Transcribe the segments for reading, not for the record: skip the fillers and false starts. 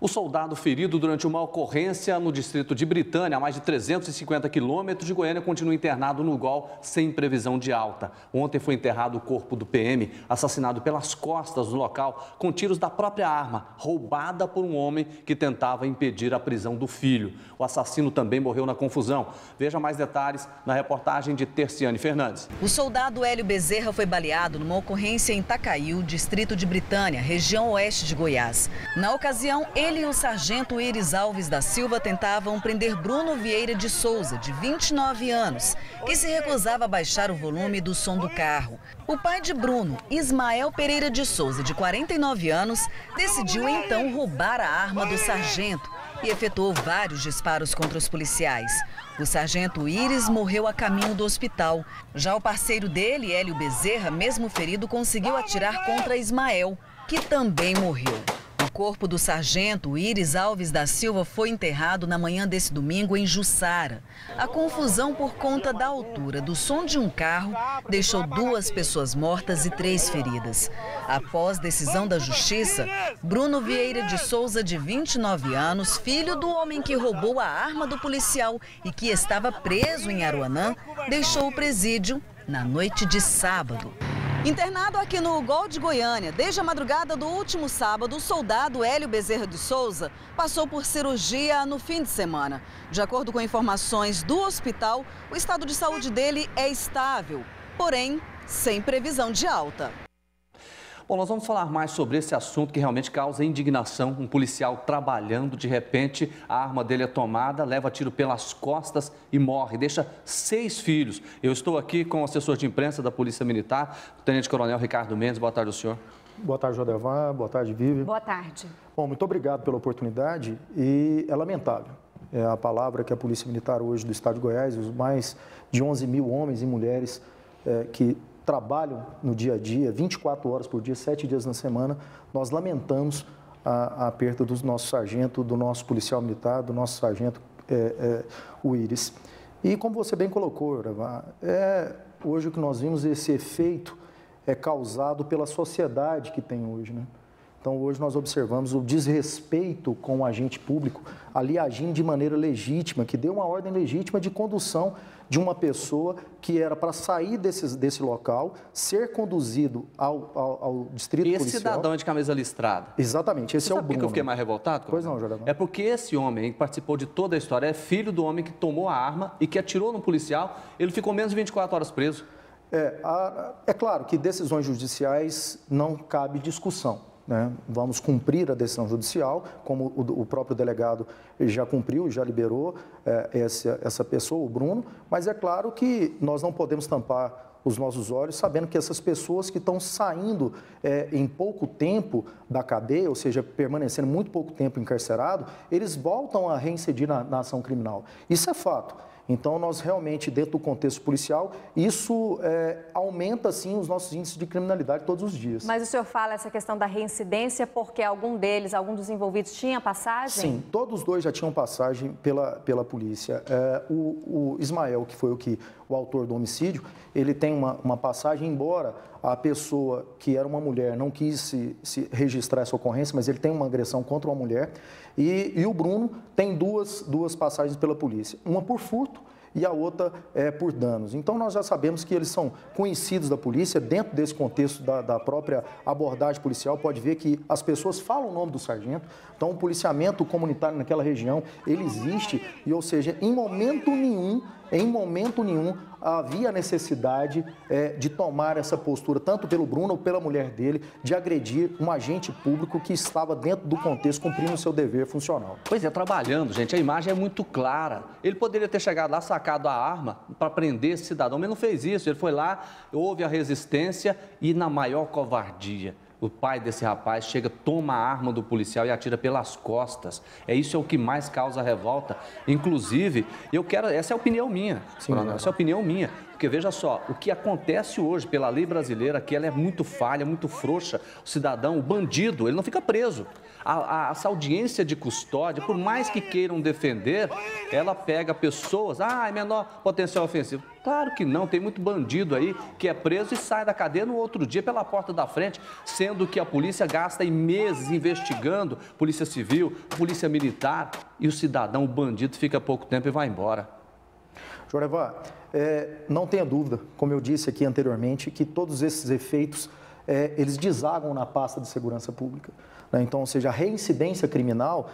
O soldado ferido durante uma ocorrência no distrito de Britânia, a mais de 350 quilômetros de Goiânia, continua internado no GOL sem previsão de alta. Ontem foi enterrado o corpo do PM, assassinado pelas costas no local, com tiros da própria arma, roubada por um homem que tentava impedir a prisão do filho. O assassino também morreu na confusão. Veja mais detalhes na reportagem de Terciane Fernandes. O soldado Hélio Bezerra foi baleado numa ocorrência em Itacaí, distrito de Britânia, região oeste de Goiás. Na ocasião, ele e o sargento Iris Alves da Silva tentavam prender Bruno Vieira de Souza, de 29 anos, que se recusava a baixar o volume do som do carro. O pai de Bruno, Ismael Pereira de Souza, de 49 anos, decidiu então roubar a arma do sargento e efetuou vários disparos contra os policiais. O sargento Iris morreu a caminho do hospital. Já o parceiro dele, Hélio Bezerra, mesmo ferido, conseguiu atirar contra Ismael, que também morreu. O corpo do sargento Iris Alves da Silva foi enterrado na manhã desse domingo em Jussara. A confusão por conta da altura do som de um carro deixou 2 pessoas mortas e 3 feridas. Após decisão da Justiça, Bruno Vieira de Souza, de 29 anos, filho do homem que roubou a arma do policial e que estava preso em Aruanã, deixou o presídio na noite de sábado. Internado aqui no GOL de Goiânia, desde a madrugada do último sábado, o soldado Hélio Bezerra de Souza passou por cirurgia no fim de semana. De acordo com informações do hospital, o estado de saúde dele é estável, porém sem previsão de alta. Bom, nós vamos falar mais sobre esse assunto que realmente causa indignação. Um policial trabalhando, de repente, a arma dele é tomada, leva tiro pelas costas e morre. Deixa 6 filhos. Eu estou aqui com o assessor de imprensa da Polícia Militar, o Tenente-Coronel Ricardo Mendes. Boa tarde ao senhor. Boa tarde, Jodevan. Boa tarde, Vivi. Boa tarde. Bom, muito obrigado pela oportunidade e é lamentável. É a palavra que a Polícia Militar hoje do Estado de Goiás, os mais de 11 mil homens e mulheres que trabalham no dia a dia, 24 horas por dia, 7 dias na semana, nós lamentamos a perda do nosso sargento, do nosso policial militar, do nosso sargento, o Iris. E como você bem colocou, hoje o que nós vimos, esse efeito é causado pela sociedade que tem hoje, né? Então, hoje nós observamos o desrespeito com o agente público, ali agindo de maneira legítima, que deu uma ordem legítima de condução de uma pessoa que era para sair desse local, ser conduzido ao distrito policial. E esse cidadão de camisa listrada? Exatamente, esse é o Bruno. Sabe por que eu fiquei mais revoltado? Pois não, Jordão. É porque esse homem que participou de toda a história é filho do homem que tomou a arma e que atirou no policial. Ele ficou menos de 24 horas preso. É claro que decisões judiciais não cabe discussão. Né? Vamos cumprir a decisão judicial, como o próprio delegado já cumpriu, já liberou essa pessoa, o Bruno, mas é claro que nós não podemos tampar os nossos olhos sabendo que essas pessoas que estão saindo em pouco tempo da cadeia, ou seja, permanecendo muito pouco tempo encarcerado, eles voltam a reincidir na ação criminal. Isso é fato. Então, nós realmente, dentro do contexto policial, isso aumenta, sim, os nossos índices de criminalidade todos os dias. Mas o senhor fala essa questão da reincidência porque algum dos envolvidos tinha passagem? Sim, todos os 2 já tinham passagem pela polícia. O Ismael, que foi o autor do homicídio, ele tem uma passagem, embora a pessoa que era uma mulher não quis se registrar essa ocorrência, mas ele tem uma agressão contra uma mulher. E o Bruno tem duas passagens pela polícia, uma por furto e a outra por danos. Então, nós já sabemos que eles são conhecidos da polícia, dentro desse contexto da própria abordagem policial, pode ver que as pessoas falam o nome do sargento, então o policiamento comunitário naquela região, ele existe, e, ou seja, em momento nenhum havia necessidade de tomar essa postura, tanto pelo Bruno ou pela mulher dele, de agredir um agente público que estava dentro do contexto, cumprindo o seu dever funcional. Pois é, trabalhando, gente, a imagem é muito clara. Ele poderia ter chegado lá, sacado a arma para prender esse cidadão, mas não fez isso. Ele foi lá, houve a resistência e, na maior covardia, o pai desse rapaz chega, toma a arma do policial e atira pelas costas. Isso é o que mais causa revolta. Inclusive, essa é a opinião minha, essa é a opinião minha. Porque veja só, o que acontece hoje pela lei brasileira, que ela é muito falha, muito frouxa, o cidadão, o bandido, ele não fica preso. Essa audiência de custódia, por mais que queiram defender, ela pega pessoas, é menor potencial ofensivo. Claro que não, tem muito bandido aí que é preso e sai da cadeia no outro dia pela porta da frente, sendo que a polícia gasta meses investigando, polícia civil, polícia militar, e o cidadão, o bandido, fica pouco tempo e vai embora. Jorevar, não tenha dúvida, como eu disse aqui anteriormente, que todos esses efeitos, eles desagam na pasta de segurança pública. Então, ou seja, a reincidência criminal,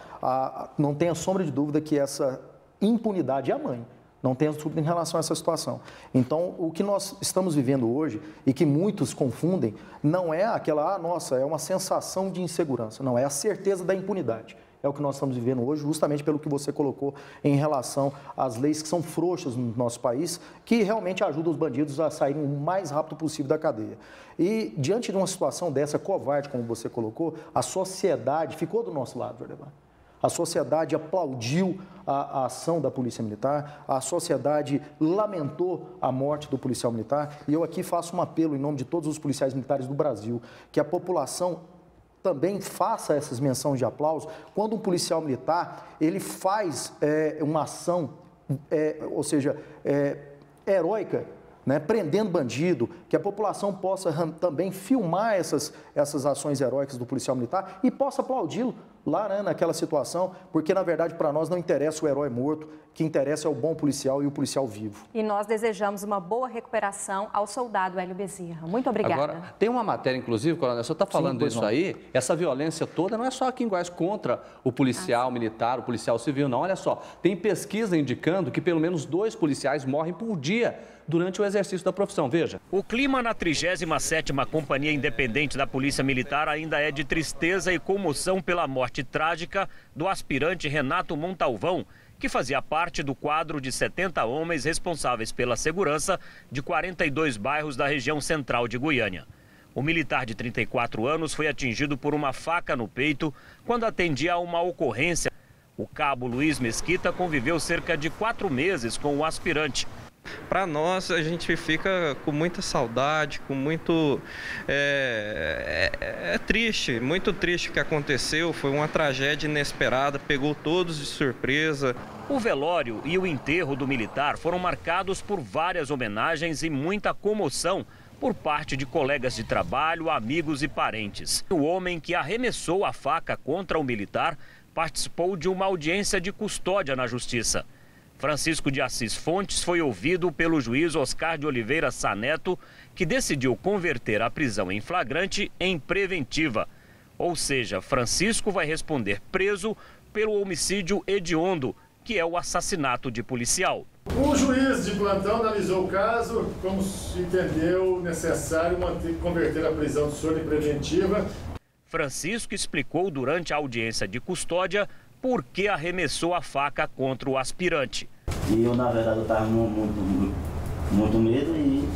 não tenha sombra de dúvida que essa impunidade é a mãe. Não tenha dúvida em relação a essa situação. Então, o que nós estamos vivendo hoje e que muitos confundem, não é aquela, é uma sensação de insegurança. Não, é a certeza da impunidade. É o que nós estamos vivendo hoje, justamente pelo que você colocou em relação às leis que são frouxas no nosso país, que realmente ajudam os bandidos a saírem o mais rápido possível da cadeia. E, diante de uma situação dessa covarde, como você colocou, a sociedade ficou do nosso lado, Jordevan. A sociedade aplaudiu a ação da Polícia Militar, a sociedade lamentou a morte do policial militar, e eu aqui faço um apelo em nome de todos os policiais militares do Brasil, que a população também faça essas menções de aplauso quando um policial militar ele faz uma ação, ou seja, heróica, né, prendendo bandido, que a população possa também filmar essas ações heróicas do policial militar e possa aplaudi-lo lá, né, naquela situação, porque na verdade para nós não interessa o herói morto, o que interessa é o bom policial e o policial vivo. E nós desejamos uma boa recuperação ao soldado Hélio Bezerra. Muito obrigada. Agora, tem uma matéria, inclusive, Coronel, o senhor está falando disso aí, essa violência toda não é só aqui em Goiás contra o policial militar, o policial civil, não. Olha só, tem pesquisa indicando que pelo menos 2 policiais morrem por dia durante o exercício da profissão. Veja. O clima na 37ª Companhia Independente da Polícia Militar ainda é de tristeza e comoção pela morte trágica do aspirante Renato Montalvão, que fazia parte do quadro de 70 homens responsáveis pela segurança de 42 bairros da região central de Goiânia. O militar de 34 anos foi atingido por uma faca no peito quando atendia a uma ocorrência. O cabo Luiz Mesquita conviveu cerca de 4 meses com o aspirante. Para nós, a gente fica com muita saudade, com muito... triste, muito triste o que aconteceu. Foi uma tragédia inesperada, pegou todos de surpresa. O velório e o enterro do militar foram marcados por várias homenagens e muita comoção por parte de colegas de trabalho, amigos e parentes. O homem que arremessou a faca contra o militar participou de uma audiência de custódia na Justiça. Francisco de Assis Fontes foi ouvido pelo juiz Oscar de Oliveira Saneto, que decidiu converter a prisão em flagrante em preventiva. Ou seja, Francisco vai responder preso pelo homicídio hediondo, que é o assassinato de policial. O juiz de plantão analisou o caso, como se entendeu necessário converter a prisão do senhor em preventiva. Francisco explicou durante a audiência de custódia por que arremessou a faca contra o aspirante. E eu, na verdade, eu estava muito medo e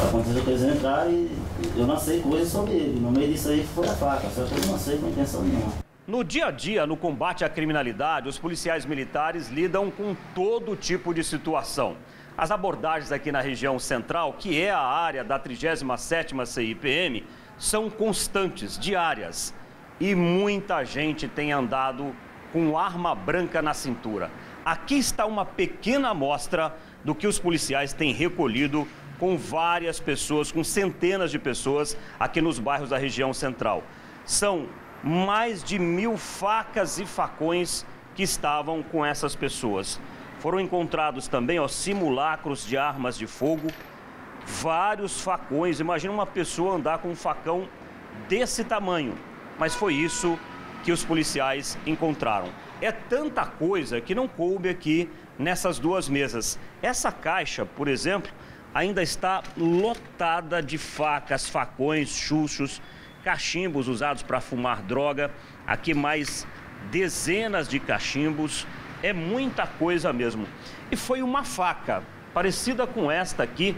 aconteceu que eles entraram e eu não sei coisas sobre ele. No meio disso aí foi a faca, só que eu não sei com intenção nenhuma. No dia a dia, no combate à criminalidade, os policiais militares lidam com todo tipo de situação. As abordagens aqui na região central, que é a área da 37ª CIPM, são constantes, diárias. E muita gente tem andado com arma branca na cintura. Aqui está uma pequena amostra do que os policiais têm recolhido com várias pessoas, com centenas de pessoas aqui nos bairros da região central. São mais de 1000 facas e facões que estavam com essas pessoas. Foram encontrados também simulacros de armas de fogo, vários facões. Imagina uma pessoa andar com um facão desse tamanho. Mas foi isso que os policiais encontraram. É tanta coisa que não coube aqui nessas 2 mesas. Essa caixa, por exemplo, ainda está lotada de facas, facões, chuchos, cachimbos usados para fumar droga. Aqui mais dezenas de cachimbos. É muita coisa mesmo. E foi uma faca parecida com esta aqui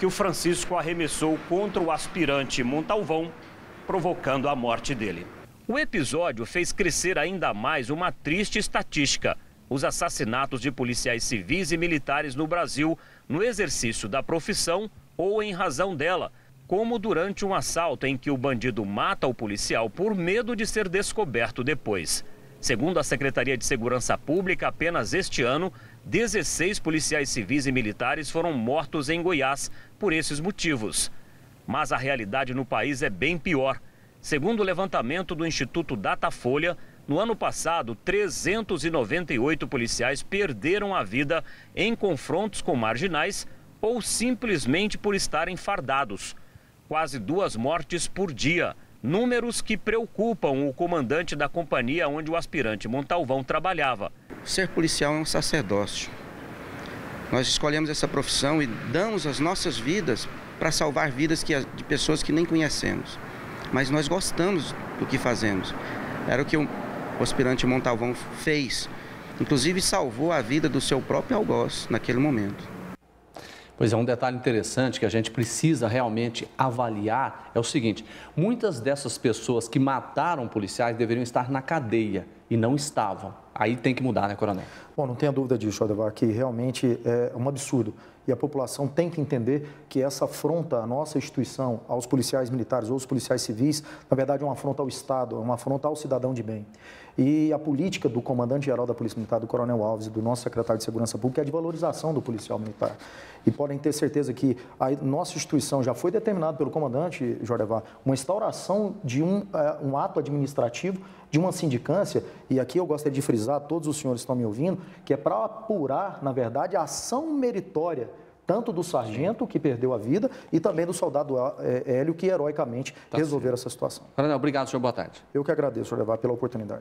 que o Francisco arremessou contra o aspirante Montalvão, provocando a morte dele. O episódio fez crescer ainda mais uma triste estatística. os assassinatos de policiais civis e militares no Brasil no exercício da profissão ou em razão dela, como durante um assalto em que o bandido mata o policial por medo de ser descoberto depois. Segundo a Secretaria de Segurança Pública, apenas este ano, 16 policiais civis e militares foram mortos em Goiás por esses motivos. Mas a realidade no país é bem pior. Segundo o levantamento do Instituto Datafolha, no ano passado, 398 policiais perderam a vida em confrontos com marginais ou simplesmente por estarem fardados. Quase 2 mortes por dia. Números que preocupam o comandante da companhia onde o aspirante Montalvão trabalhava. Ser policial é um sacerdócio. Nós escolhemos essa profissão e damos as nossas vidas para salvar vidas de pessoas que nem conhecemos. Mas nós gostamos do que fazemos. Era o que o aspirante Montalvão fez. Inclusive salvou a vida do seu próprio algoz naquele momento. Pois é, um detalhe interessante que a gente precisa realmente avaliar é o seguinte: muitas dessas pessoas que mataram policiais deveriam estar na cadeia e não estavam. Aí tem que mudar, né, coronel? Bom, não tenha dúvida disso, Ademar, que realmente é um absurdo. E a população tem que entender que essa afronta à nossa instituição, aos policiais militares ou aos policiais civis, na verdade é uma afronta ao Estado, é uma afronta ao cidadão de bem. E a política do comandante-geral da Polícia Militar, do Coronel Alves, e do nosso secretário de Segurança Pública é de valorização do policial militar. E podem ter certeza que a nossa instituição já foi determinada pelo comandante, Jordevar, uma instauração de um ato administrativo, de uma sindicância, e aqui eu gostaria de frisar, todos os senhores que estão me ouvindo, que é para apurar, na verdade, a ação meritória, tanto do sargento, que perdeu a vida, e também do soldado Hélio, que heroicamente resolveram essa situação. Coronel, obrigado, senhor. Boa tarde. Eu que agradeço, Jordevar, pela oportunidade.